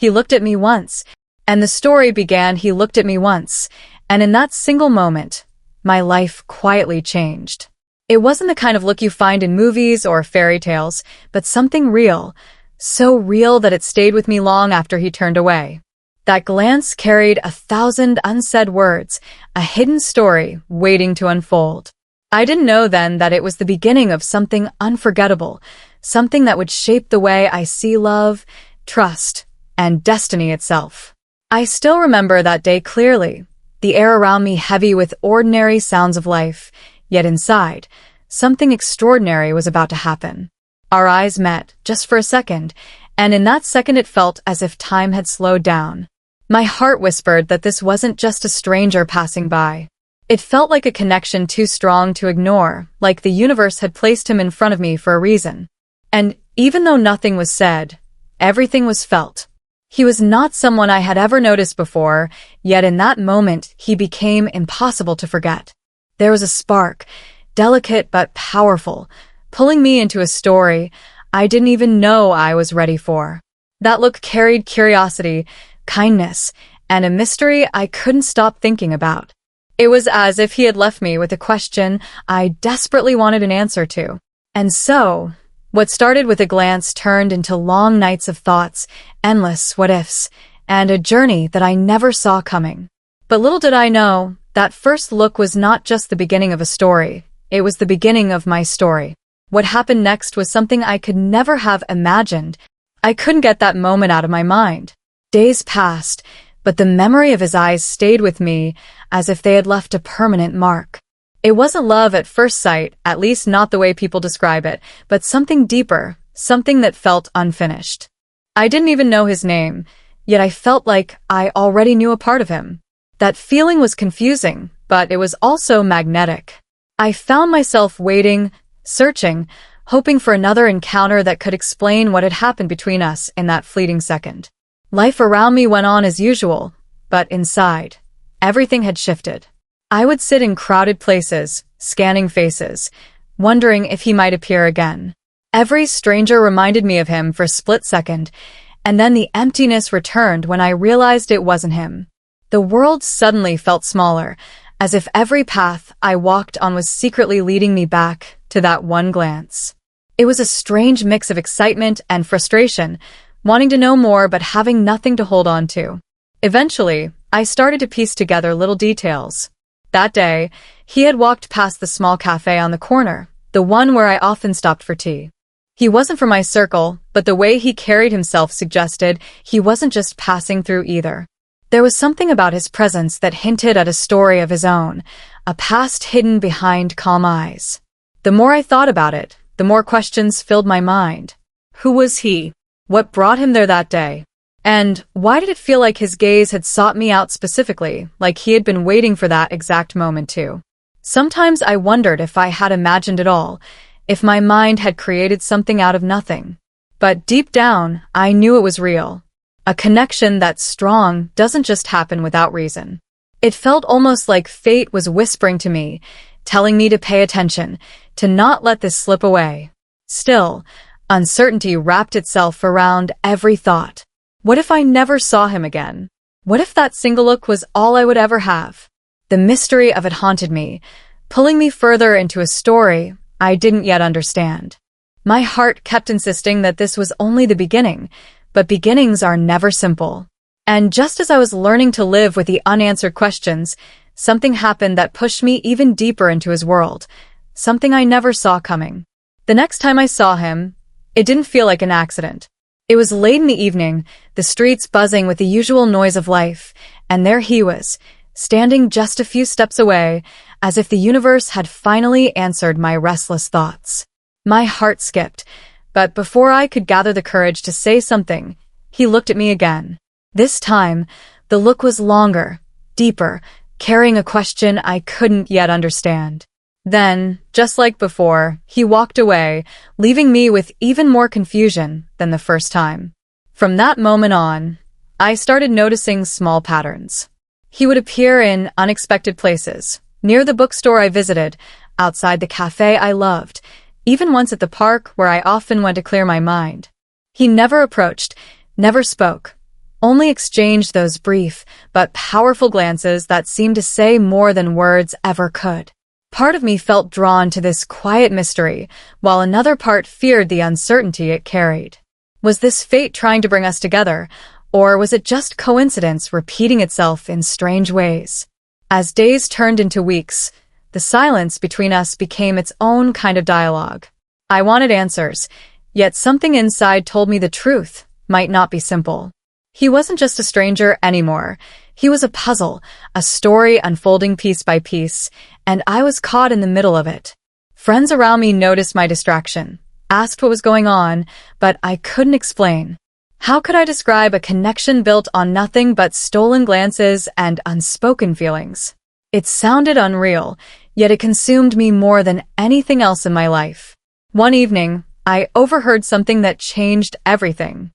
He looked at me once, and the story began. He looked at me once, and in that single moment, my life quietly changed. It wasn't the kind of look you find in movies or fairy tales, but something real, so real that it stayed with me long after he turned away. That glance carried 1,000 unsaid words, a hidden story waiting to unfold. I didn't know then that it was the beginning of something unforgettable, something that would shape the way I see love, trust, and destiny itself. I still remember that day clearly, the air around me heavy with ordinary sounds of life, yet inside, something extraordinary was about to happen. Our eyes met, just for a second, and in that second it felt as if time had slowed down. My heart whispered that this wasn't just a stranger passing by. It felt like a connection too strong to ignore, like the universe had placed him in front of me for a reason. And even though nothing was said, everything was felt. He was not someone I had ever noticed before, yet in that moment he became impossible to forget. There was a spark, delicate but powerful, pulling me into a story I didn't even know I was ready for. That look carried curiosity, kindness, and a mystery I couldn't stop thinking about. It was as if he had left me with a question I desperately wanted an answer to. And so, what started with a glance turned into long nights of thoughts, endless what-ifs, and a journey that I never saw coming. But little did I know, that first look was not just the beginning of a story, it was the beginning of my story. What happened next was something I could never have imagined. I couldn't get that moment out of my mind. Days passed, but the memory of his eyes stayed with me as if they had left a permanent mark. It wasn't love at first sight, at least not the way people describe it, but something deeper, something that felt unfinished. I didn't even know his name, yet I felt like I already knew a part of him. That feeling was confusing, but it was also magnetic. I found myself waiting, searching, hoping for another encounter that could explain what had happened between us in that fleeting second. Life around me went on as usual, but inside, everything had shifted. I would sit in crowded places, scanning faces, wondering if he might appear again. Every stranger reminded me of him for a split second, and then the emptiness returned when I realized it wasn't him. The world suddenly felt smaller, as if every path I walked on was secretly leading me back to that one glance. It was a strange mix of excitement and frustration, wanting to know more but having nothing to hold on to. Eventually, I started to piece together little details. That day, he had walked past the small cafe on the corner, the one where I often stopped for tea. He wasn't from my circle, but the way he carried himself suggested he wasn't just passing through either. There was something about his presence that hinted at a story of his own, a past hidden behind calm eyes. The more I thought about it, the more questions filled my mind. Who was he? What brought him there that day? And why did it feel like his gaze had sought me out specifically, like he had been waiting for that exact moment too? Sometimes I wondered if I had imagined it all, if my mind had created something out of nothing. But deep down, I knew it was real. A connection that's strong doesn't just happen without reason. It felt almost like fate was whispering to me, telling me to pay attention, to not let this slip away. Still, uncertainty wrapped itself around every thought. What if I never saw him again? What if that single look was all I would ever have? The mystery of it haunted me, pulling me further into a story I didn't yet understand. My heart kept insisting that this was only the beginning, but beginnings are never simple. And just as I was learning to live with the unanswered questions, something happened that pushed me even deeper into his world, something I never saw coming. The next time I saw him, it didn't feel like an accident. It was late in the evening, the streets buzzing with the usual noise of life, and there he was, standing just a few steps away, as if the universe had finally answered my restless thoughts. My heart skipped, but before I could gather the courage to say something, he looked at me again. This time, the look was longer, deeper, carrying a question I couldn't yet understand. Then, just like before, he walked away, leaving me with even more confusion than the first time. From that moment on, I started noticing small patterns. He would appear in unexpected places, near the bookstore I visited, outside the cafe I loved, even once at the park where I often went to clear my mind. He never approached, never spoke, only exchanged those brief but powerful glances that seemed to say more than words ever could. Part of me felt drawn to this quiet mystery, while another part feared the uncertainty it carried. Was this fate trying to bring us together, or was it just coincidence repeating itself in strange ways? As days turned into weeks, the silence between us became its own kind of dialogue. I wanted answers, yet something inside told me the truth might not be simple. He wasn't just a stranger anymore. He was a puzzle, a story unfolding piece by piece, and I was caught in the middle of it. Friends around me noticed my distraction, asked what was going on, but I couldn't explain. How could I describe a connection built on nothing but stolen glances and unspoken feelings? It sounded unreal, yet it consumed me more than anything else in my life. One evening, I overheard something that changed everything.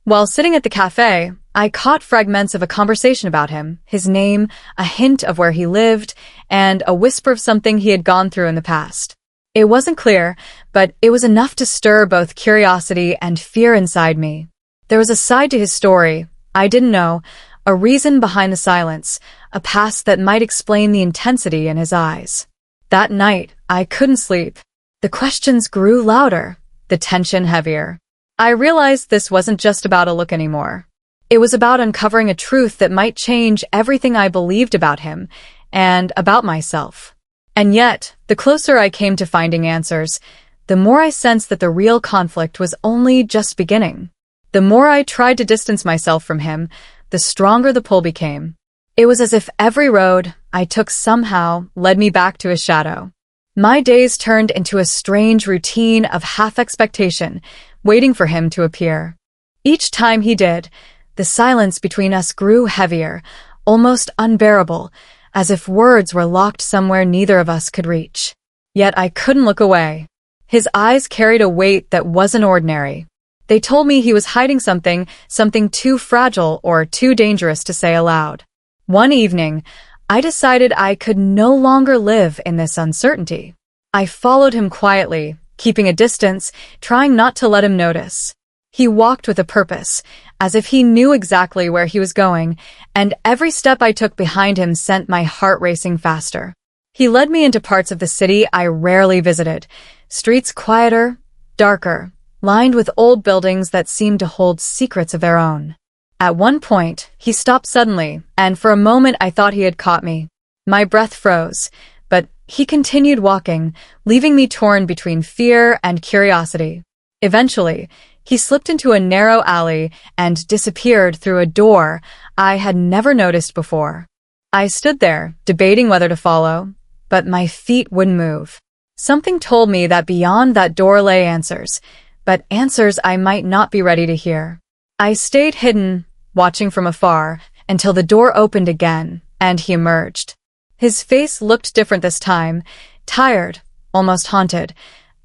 While sitting at the cafe, I caught fragments of a conversation about him, his name, a hint of where he lived, and a whisper of something he had gone through in the past. It wasn't clear, but it was enough to stir both curiosity and fear inside me. There was a side to his story I didn't know, a reason behind the silence, a past that might explain the intensity in his eyes. That night, I couldn't sleep. The questions grew louder, the tension heavier. I realized this wasn't just about a look anymore. It was about uncovering a truth that might change everything I believed about him and about myself. And yet, the closer I came to finding answers, the more I sensed that the real conflict was only just beginning. The more I tried to distance myself from him, the stronger the pull became. It was as if every road I took somehow led me back to his shadow. My days turned into a strange routine of half-expectation, waiting for him to appear. Each time he did, the silence between us grew heavier, almost unbearable, as if words were locked somewhere neither of us could reach. Yet I couldn't look away. His eyes carried a weight that wasn't ordinary. They told me he was hiding something too fragile or too dangerous to say aloud. One evening, I decided I could no longer live in this uncertainty. I followed him quietly, keeping a distance, trying not to let him notice. He walked with a purpose, as if he knew exactly where he was going, and every step I took behind him sent my heart racing faster. He led me into parts of the city I rarely visited, streets quieter, darker, lined with old buildings that seemed to hold secrets of their own. At one point, he stopped suddenly, and for a moment I thought he had caught me. My breath froze, but he continued walking, leaving me torn between fear and curiosity. Eventually, he slipped into a narrow alley and disappeared through a door I had never noticed before. I stood there, debating whether to follow, but my feet wouldn't move. Something told me that beyond that door lay answers, but answers I might not be ready to hear. I stayed hidden, watching from afar, until the door opened again, and he emerged. His face looked different this time, tired, almost haunted,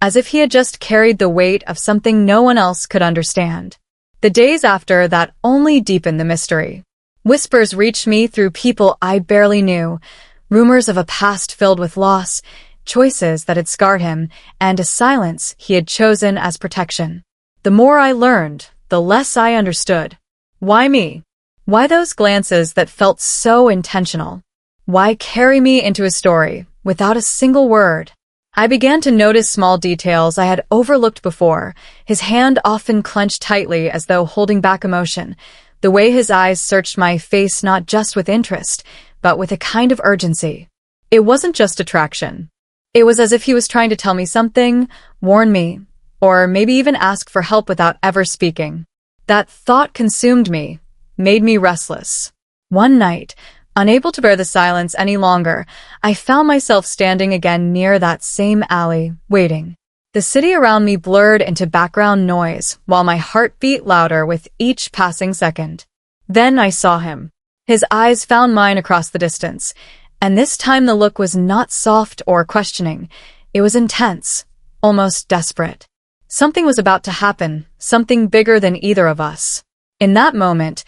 as if he had just carried the weight of something no one else could understand. The days after that only deepened the mystery. Whispers reached me through people I barely knew, rumors of a past filled with loss, choices that had scarred him, and a silence he had chosen as protection. The more I learned, the less I understood. Why me? Why those glances that felt so intentional? Why carry me into a story without a single word? I began to notice small details I had overlooked before, his hand often clenched tightly as though holding back emotion, the way his eyes searched my face not just with interest, but with a kind of urgency. It wasn't just attraction. It was as if he was trying to tell me something, warn me, or maybe even ask for help without ever speaking. That thought consumed me, made me restless. One night, unable to bear the silence any longer, I found myself standing again near that same alley, waiting. The city around me blurred into background noise, while my heart beat louder with each passing second. Then I saw him. His eyes found mine across the distance, and this time the look was not soft or questioning. It was intense, almost desperate. Something was about to happen, something bigger than either of us. In that moment,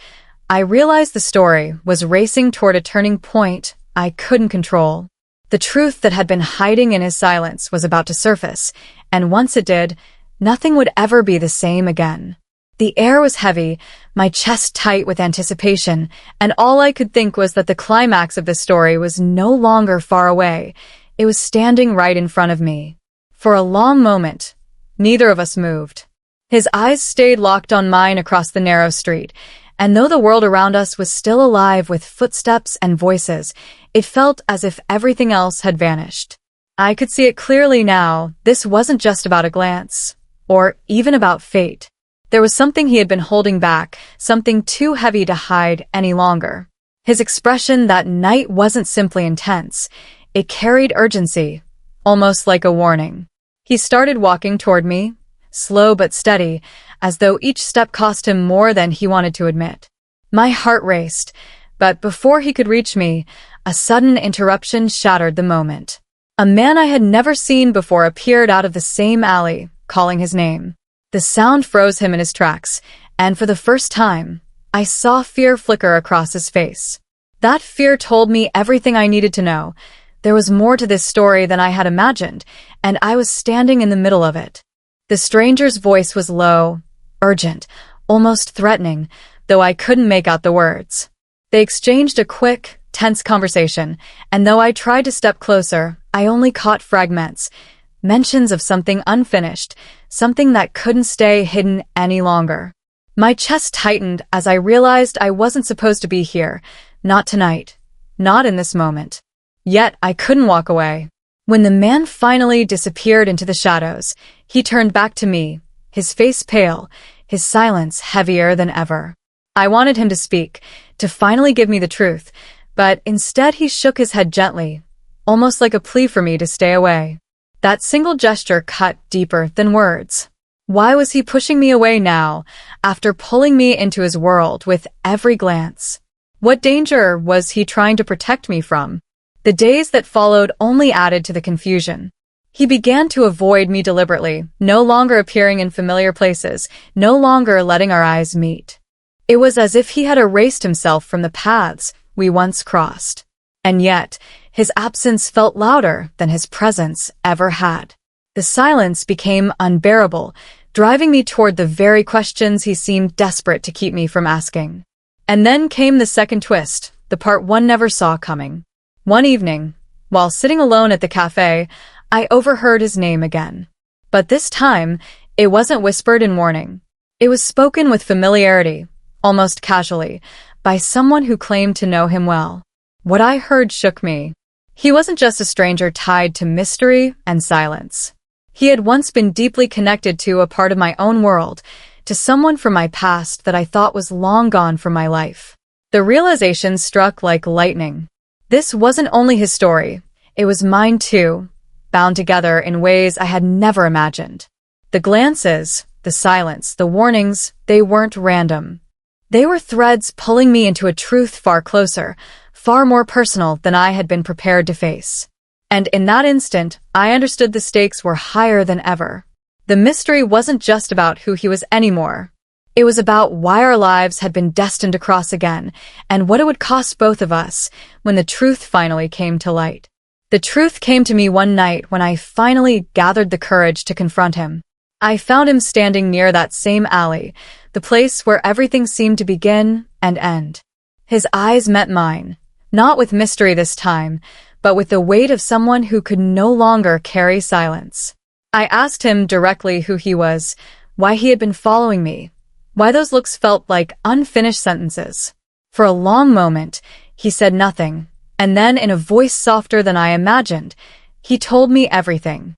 I realized the story was racing toward a turning point I couldn't control. The truth that had been hiding in his silence was about to surface, and once it did, nothing would ever be the same again. The air was heavy, my chest tight with anticipation, and all I could think was that the climax of the story was no longer far away. It was standing right in front of me. For a long moment, neither of us moved. His eyes stayed locked on mine across the narrow street, and though the world around us was still alive with footsteps and voices, it felt as if everything else had vanished. I could see it clearly now. This wasn't just about a glance, or even about fate. There was something he had been holding back, something too heavy to hide any longer. His expression that night wasn't simply intense. It carried urgency, almost like a warning. He started walking toward me, slow but steady, as though each step cost him more than he wanted to admit. My heart raced, but before he could reach me, a sudden interruption shattered the moment. A man I had never seen before appeared out of the same alley, calling his name. The sound froze him in his tracks, and for the first time, I saw fear flicker across his face. That fear told me everything I needed to know. There was more to this story than I had imagined, and I was standing in the middle of it. The stranger's voice was low, urgent, almost threatening, though I couldn't make out the words. They exchanged a quick, tense conversation, and though I tried to step closer, I only caught fragments, mentions of something unfinished, something that couldn't stay hidden any longer. My chest tightened as I realized I wasn't supposed to be here, not tonight, not in this moment. Yet I couldn't walk away. When the man finally disappeared into the shadows, he turned back to me, his face pale, his silence heavier than ever. I wanted him to speak, to finally give me the truth, but instead he shook his head gently, almost like a plea for me to stay away. That single gesture cut deeper than words. Why was he pushing me away now, after pulling me into his world with every glance? What danger was he trying to protect me from? The days that followed only added to the confusion. He began to avoid me deliberately, no longer appearing in familiar places, no longer letting our eyes meet. It was as if he had erased himself from the paths we once crossed. And yet, his absence felt louder than his presence ever had. The silence became unbearable, driving me toward the very questions he seemed desperate to keep me from asking. And then came the second twist, the part one never saw coming. One evening, while sitting alone at the cafe, I overheard his name again. But this time, it wasn't whispered in warning. It was spoken with familiarity, almost casually, by someone who claimed to know him well. What I heard shook me. He wasn't just a stranger tied to mystery and silence. He had once been deeply connected to a part of my own world, to someone from my past that I thought was long gone from my life. The realization struck like lightning. This wasn't only his story, it was mine too, bound together in ways I had never imagined. The glances, the silence, the warnings, they weren't random. They were threads pulling me into a truth far closer, far more personal than I had been prepared to face. And in that instant, I understood the stakes were higher than ever. The mystery wasn't just about who he was anymore. It was about why our lives had been destined to cross again, and what it would cost both of us when the truth finally came to light. The truth came to me one night when I finally gathered the courage to confront him. I found him standing near that same alley, the place where everything seemed to begin and end. His eyes met mine, not with mystery this time, but with the weight of someone who could no longer carry silence. I asked him directly who he was, why he had been following me, why those looks felt like unfinished sentences. For a long moment, he said nothing, and then in a voice softer than I imagined, he told me everything.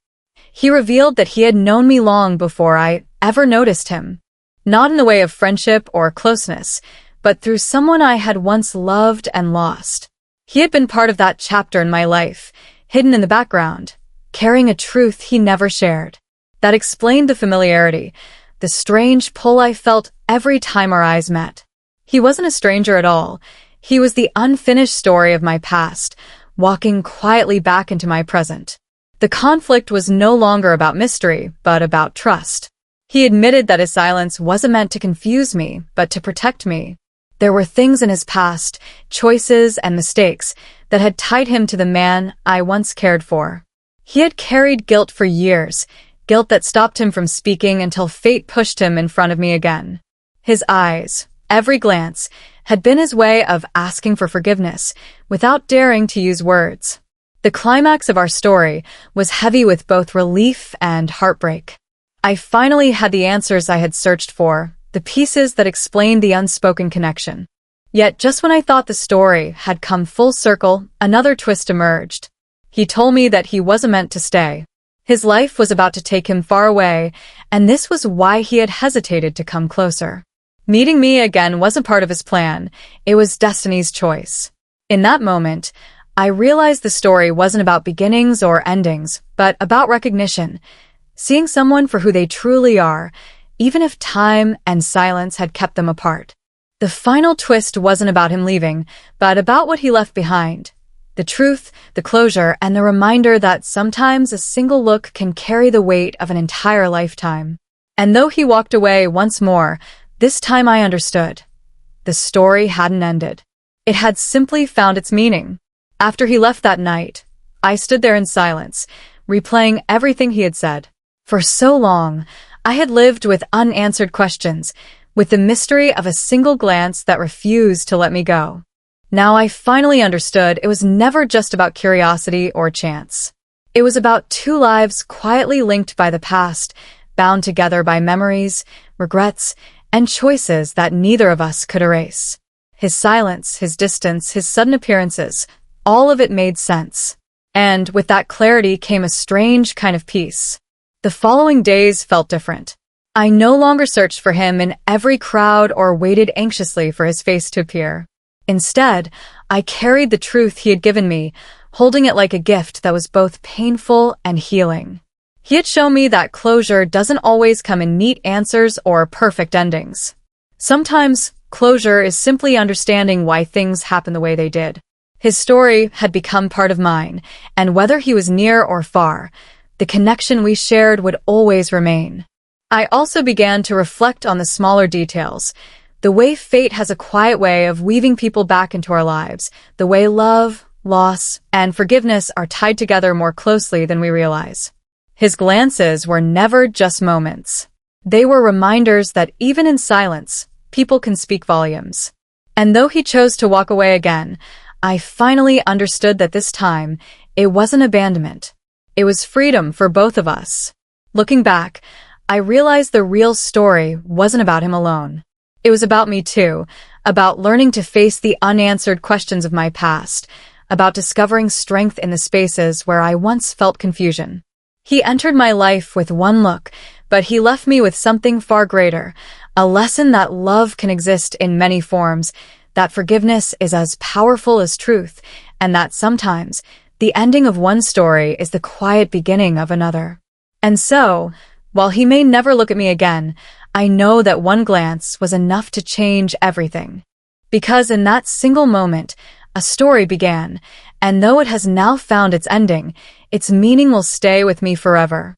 He revealed that he had known me long before I ever noticed him, not in the way of friendship or closeness, but through someone I had once loved and lost. He had been part of that chapter in my life, hidden in the background, carrying a truth he never shared. That explained the familiarity, the strange pull I felt every time our eyes met. He wasn't a stranger at all. He was the unfinished story of my past, walking quietly back into my present. The conflict was no longer about mystery, but about trust. He admitted that his silence wasn't meant to confuse me, but to protect me. There were things in his past, choices and mistakes, that had tied him to the man I once cared for. He had carried guilt for years, guilt that stopped him from speaking until fate pushed him in front of me again. His eyes, every glance, had been his way of asking for forgiveness without daring to use words. The climax of our story was heavy with both relief and heartbreak. I finally had the answers I had searched for, the pieces that explained the unspoken connection. Yet just when I thought the story had come full circle, another twist emerged. He told me that he wasn't meant to stay. His life was about to take him far away, and this was why he had hesitated to come closer. Meeting me again wasn't part of his plan, it was destiny's choice. In that moment, I realized the story wasn't about beginnings or endings, but about recognition, seeing someone for who they truly are, even if time and silence had kept them apart. The final twist wasn't about him leaving, but about what he left behind. The truth, the closure, and the reminder that sometimes a single look can carry the weight of an entire lifetime. And though he walked away once more, this time I understood. The story hadn't ended. It had simply found its meaning. After he left that night, I stood there in silence, replaying everything he had said. For so long, I had lived with unanswered questions, with the mystery of a single glance that refused to let me go. Now I finally understood it was never just about curiosity or chance. It was about two lives quietly linked by the past, bound together by memories, regrets, and choices that neither of us could erase. His silence, his distance, his sudden appearances, all of it made sense. And with that clarity came a strange kind of peace. The following days felt different. I no longer searched for him in every crowd or waited anxiously for his face to appear. Instead, I carried the truth he had given me, holding it like a gift that was both painful and healing. He had shown me that closure doesn't always come in neat answers or perfect endings. Sometimes, closure is simply understanding why things happen the way they did. His story had become part of mine, and whether he was near or far, the connection we shared would always remain. I also began to reflect on the smaller details, the way fate has a quiet way of weaving people back into our lives, the way love, loss, and forgiveness are tied together more closely than we realize. His glances were never just moments. They were reminders that even in silence, people can speak volumes. And though he chose to walk away again, I finally understood that this time, it wasn't abandonment. It was freedom for both of us. Looking back, I realized the real story wasn't about him alone. It was about me too, about learning to face the unanswered questions of my past, about discovering strength in the spaces where I once felt confusion. He entered my life with one look, but he left me with something far greater, a lesson that love can exist in many forms, that forgiveness is as powerful as truth, and that sometimes the ending of one story is the quiet beginning of another. And so, while he may never look at me again, I know that one glance was enough to change everything. Because in that single moment, a story began, and though it has now found its ending, its meaning will stay with me forever.